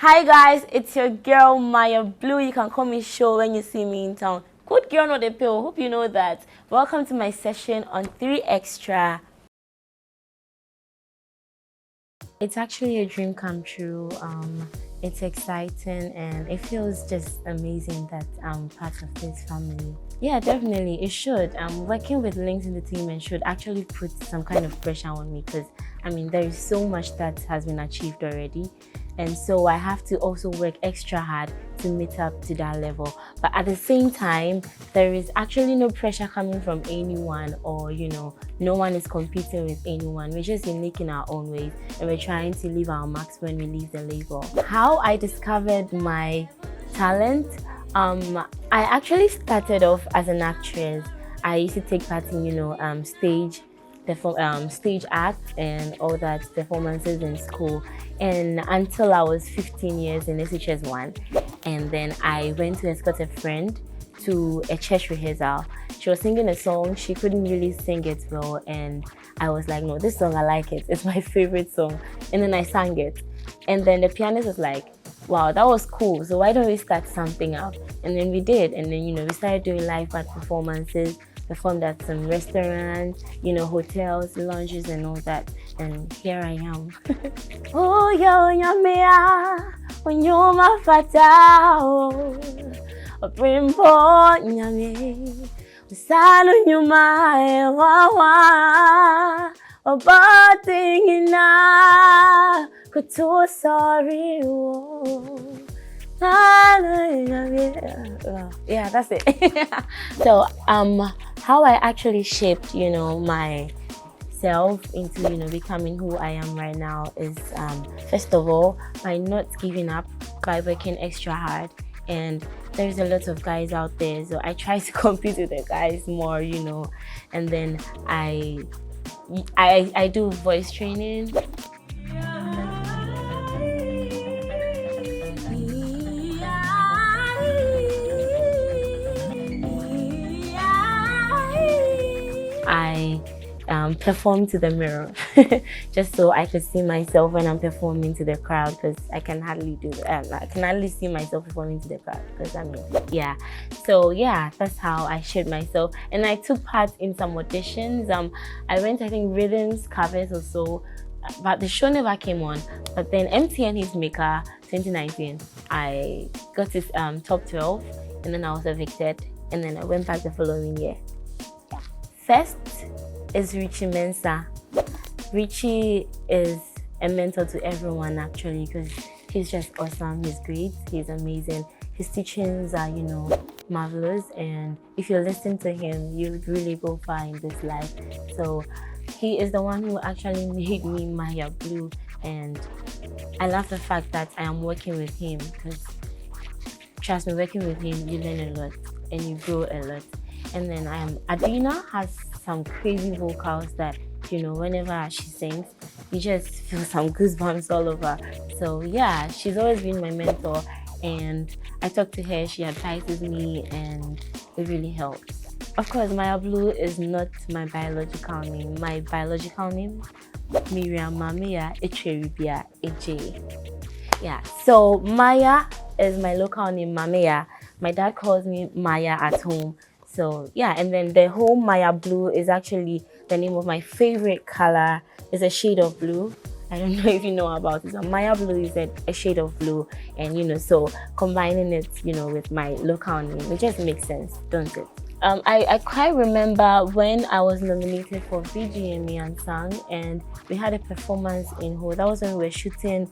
Hi guys, it's your girl Maya Blu. You can call me Show when you see me in town. Good girl, not a pill. Hope you know that. Welcome to my session on 3Xtra. It's actually a dream come true. It's exciting and it feels just amazing that I'm part of this family. Yeah, definitely, it should. Working with links in the team and should actually put some kind of pressure on me because, there is so much that has been achieved already. And so I have to also work extra hard to meet up to that level. But at the same time, there is actually no pressure coming from anyone or, no one is competing with anyone. We're just unique in our own ways and we're trying to leave our marks when we leave the label. How I discovered my talent, I actually started off as an actress. I used to take part in, stage acts and all that performances in school, and until I was 15 years in SHS1, and then I went to escort a friend to a church rehearsal. She was singing a song, she couldn't really sing it well, and I was like, no, this song, I like it, it's my favorite song. And then I sang it, and then the pianist was like, wow, that was cool, so why don't we start something up? And then we did, and then we started doing live band performances, performed at some restaurants, hotels, lounges and all that. And here I am. Oh, yo, nyamea, onyoma fatao, oprimpo nyame, usalu nyuma ewawa, obatingina, kutu sorry wo. Yeah, that's it. So how I actually shaped myself into becoming who I am right now is first of all by not giving up, by working extra hard. And there's a lot of guys out there, so I try to compete with the guys more, and then I do voice training. I perform to the mirror just so I could see myself when I'm performing to the crowd, because I can hardly do that. I can hardly see myself performing to the crowd because yeah. So yeah, that's how I shaped myself. And I took part in some auditions. I went, I think, rhythms, covers or so, but the show never came on. But then MTN Hit Maker 2019, I got this top 12, and then I was evicted, and then I went back the following year. First is Richie Mensah. Richie is a mentor to everyone actually, because he's just awesome, he's great, he's amazing. His teachings are, marvelous, and if you listen to him, you would really go far in this life. So he is the one who actually made me Maya Blu, and I love the fact that I am working with him, because trust me, working with him, you learn a lot and you grow a lot. And then Adina has some crazy vocals that, whenever she sings, you just feel some goosebumps all over. So yeah, she's always been my mentor, and I talk to her, she advises me, and it really helps. Of course, Maya Blu is not my biological name. My biological name, Miriam Mamea Echeribia Eje. Yeah, so Maya is my local name, Mamea. My dad calls me Maya at home. So yeah, and then the whole Maya Blu is actually the name of my favorite color. It's a shade of blue. I don't know if you know about it. So Maya Blu is a shade of blue, and so combining it, with my local name, it just makes sense, don't it? I quite remember when I was nominated for VGMA and sang, and we had a performance in WOHO. That was when we were shooting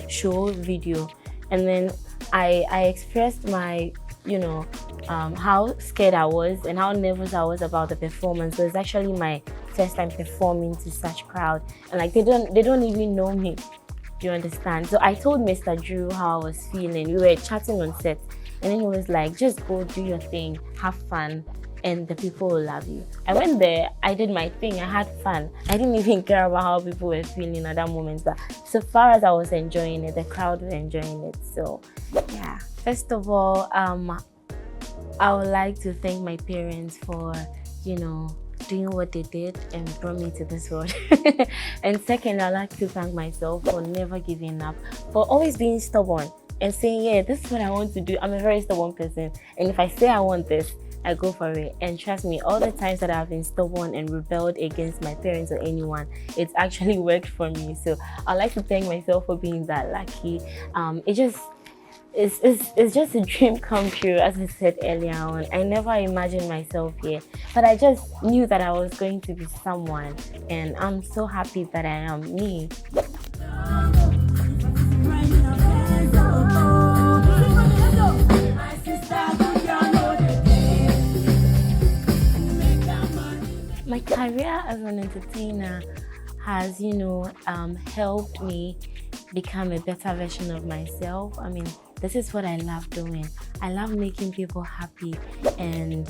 show video, and then I expressed my how scared I was and how nervous I was about the performance. So it's actually my first time performing to such crowd, and they don't even know me. Do you understand? So I told Mr. Drew how I was feeling. We were chatting on set, and then he was like, just go do your thing, have fun, and the people will love you. I went there, I did my thing, I had fun. I didn't even care about how people were feeling at that moment, but so far as I was enjoying it, the crowd was enjoying it. So yeah, first of all, I would like to thank my parents for doing what they did and brought me to this world. And second, I'd like to thank myself for never giving up, for always being stubborn and saying, yeah, this is what I want to do. I'm a very stubborn person, and if I say I want this, I go for it. And trust me, all the times that I've been stubborn and rebelled against my parents or anyone, it's actually worked for me. So I'd like to thank myself for being that lucky. It's just a dream come true, as I said earlier on. I never imagined myself here, but I just knew that I was going to be someone, and I'm so happy that I am me. My career as an entertainer has, helped me become a better version of myself. I mean, this is what I love doing. I love making people happy, and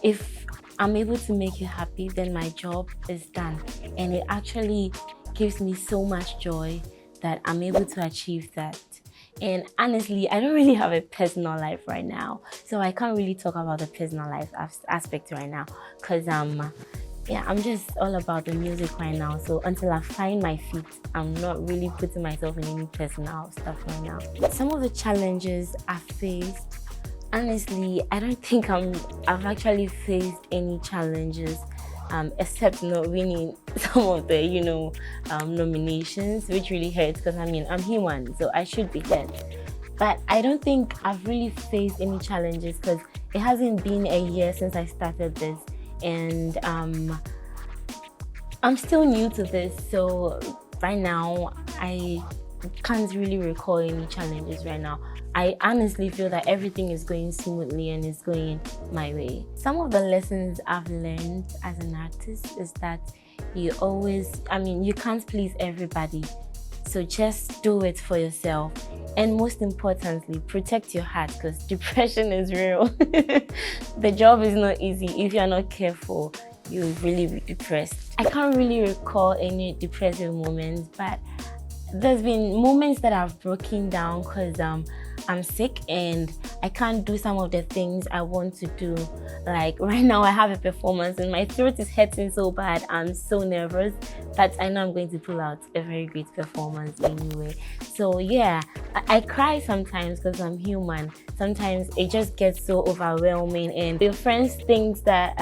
if I'm able to make you happy, then my job is done. And it actually gives me so much joy that I'm able to achieve that. And honestly, I don't really have a personal life right now, so I can't really talk about the personal life aspect right now, because I'm just all about the music right now. So until I find my feet, I'm not really putting myself in any personal stuff right now. Some of the challenges I've faced, honestly, I don't think I've actually faced any challenges, except not winning some of the nominations, which really hurts, because I'm human, so I should be hurt. But I don't think I've really faced any challenges, because it hasn't been a year since I started this, and I'm still new to this, so right now I can't really recall any challenges right now. I honestly feel that everything is going smoothly and is going my way. Some of the lessons I've learned as an artist is that you can't please everybody. So just do it for yourself. And most importantly, protect your heart, because depression is real. The job is not easy. If you're not careful, you'll really be depressed. I can't really recall any depressive moments, but there's been moments that I've broken down because I'm sick and I can't do some of the things I want to do. Like right now I have a performance and my throat is hurting so bad. I'm so nervous, but I know I'm going to pull out a very great performance anyway. So yeah, I cry sometimes because I'm human. Sometimes it just gets so overwhelming and your friends think that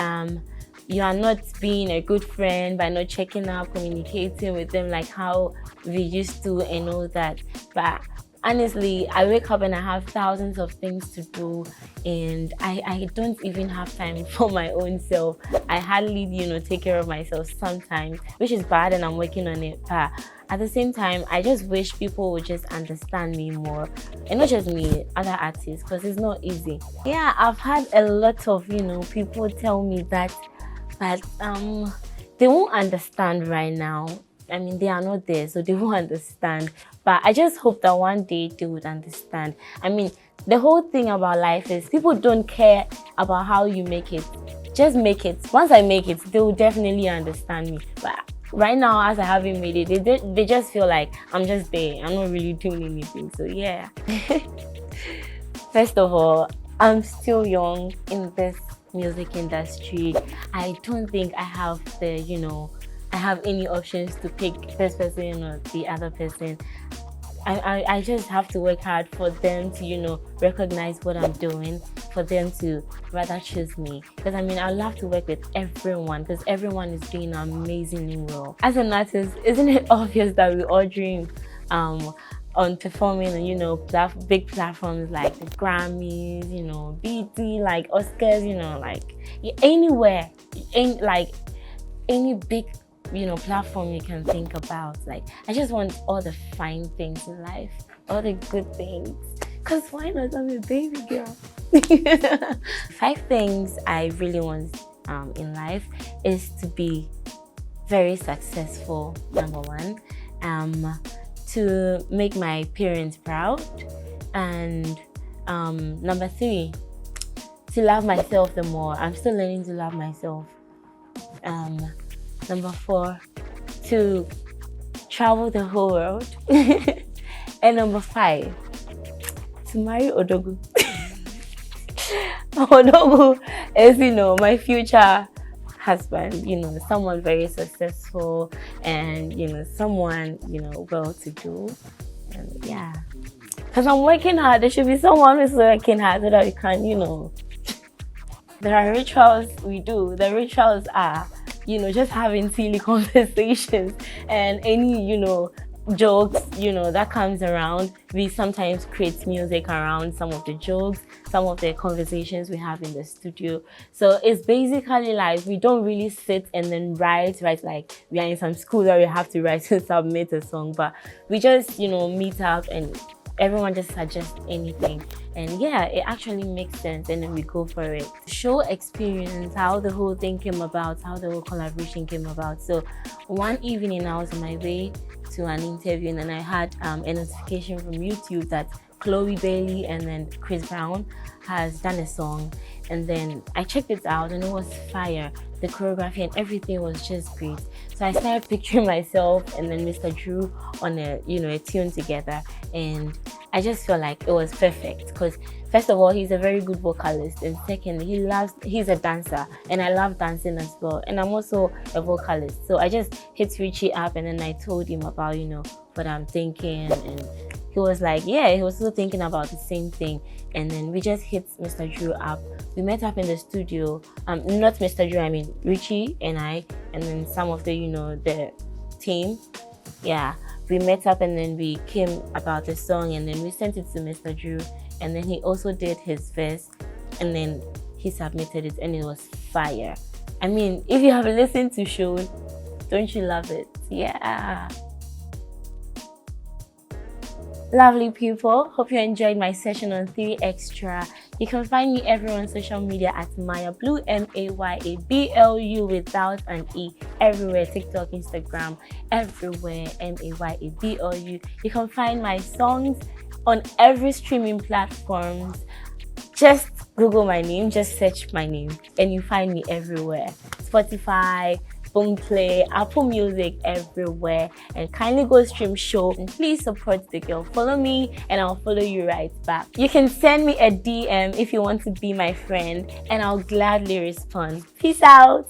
you are not being a good friend by not checking up, communicating with them like how we used to and all that. But honestly, I wake up and I have thousands of things to do and I don't even have time for my own self. I hardly, take care of myself sometimes, which is bad and I'm working on it. But at the same time, I just wish people would just understand me more. And not just me, other artists, because it's not easy. Yeah, I've had a lot of, people tell me that, but they won't understand right now. I mean, they are not there, so they won't understand. But I just hope that one day they would understand. I mean, the whole thing about life is people don't care about how you make it. Just make it. Once I make it, they will definitely understand me. But right now, as I haven't made it, they just feel like I'm just there. I'm not really doing anything. So yeah. First of all, I'm still young in this music industry. I don't think I have the, I have any options to pick this person or the other person. I just have to work hard for them to, recognize what I'm doing, for them to rather choose me. Because I love to work with everyone because everyone is doing amazingly well. As an artist, isn't it obvious that we all dream on performing on, big platforms like the Grammys, BT, like Oscars, anywhere, any big platform you can think about. Like, I just want all the fine things in life, all the good things. Cause why not? I'm a baby girl. 5 things I really want in life is to be very successful. Number 1, to make my parents proud, and number 3, to love myself the more. I'm still learning to love myself. Number 4, to travel the whole world. And number 5, to marry Odogu. Odogu is, my future husband, you know, someone very successful and, you know, someone, you know, well to do. And yeah, because I'm working hard, there should be someone who's working hard so that we can, you know, there are rituals we do. The rituals are, you know, just having silly conversations and any, you know, jokes, you know, that comes around. We sometimes create music around some of the jokes, some of the conversations we have in the studio. So it's basically like we don't really sit and then write like we are in some school where we have to write and submit a song, but we just, you know, meet up and everyone just suggests anything, and yeah, it actually makes sense, and then we go for it. Show experience, how the whole thing came about, how the whole collaboration came about. So one evening I was on my way to an interview and then I had a notification from YouTube that Chloe Bailey and then Chris Brown has done a song, and then I checked it out and it was fire. The choreography and everything was just great. So I started picturing myself and then Mr. Drew on a, you know, a tune together, and I just felt like it was perfect because first of all, he's a very good vocalist, and second, he's a dancer and I love dancing as well, and I'm also a vocalist. So I just hit Richie up and then I told him about, you know, what I'm thinking, and he was like, yeah, he was also thinking about the same thing. And then we just hit Mr. Drew up. We met up in the studio. Not Mr. Drew, I mean Richie and I, and then some of the, you know, the team. Yeah, we met up and then we came about the song, and then we sent it to Mr. Drew, and then he also did his verse, and then he submitted it, and it was fire. I mean, if you have listened to show, don't you love it? Yeah. Lovely people, hope you enjoyed my session on 3Xtra. You can find me everywhere on social media at Maya Blu, MAYABLU without an E, everywhere, TikTok, Instagram, everywhere, MAYABLU. You can find my songs on every streaming platform. Just Google my name, just search my name, and you find me everywhere. Spotify, Boomplay, Apple Music, everywhere. And kindly go stream show, and please support the girl. Follow me and I'll follow you right back. You can send me a DM if you want to be my friend, and I'll gladly respond. Peace out.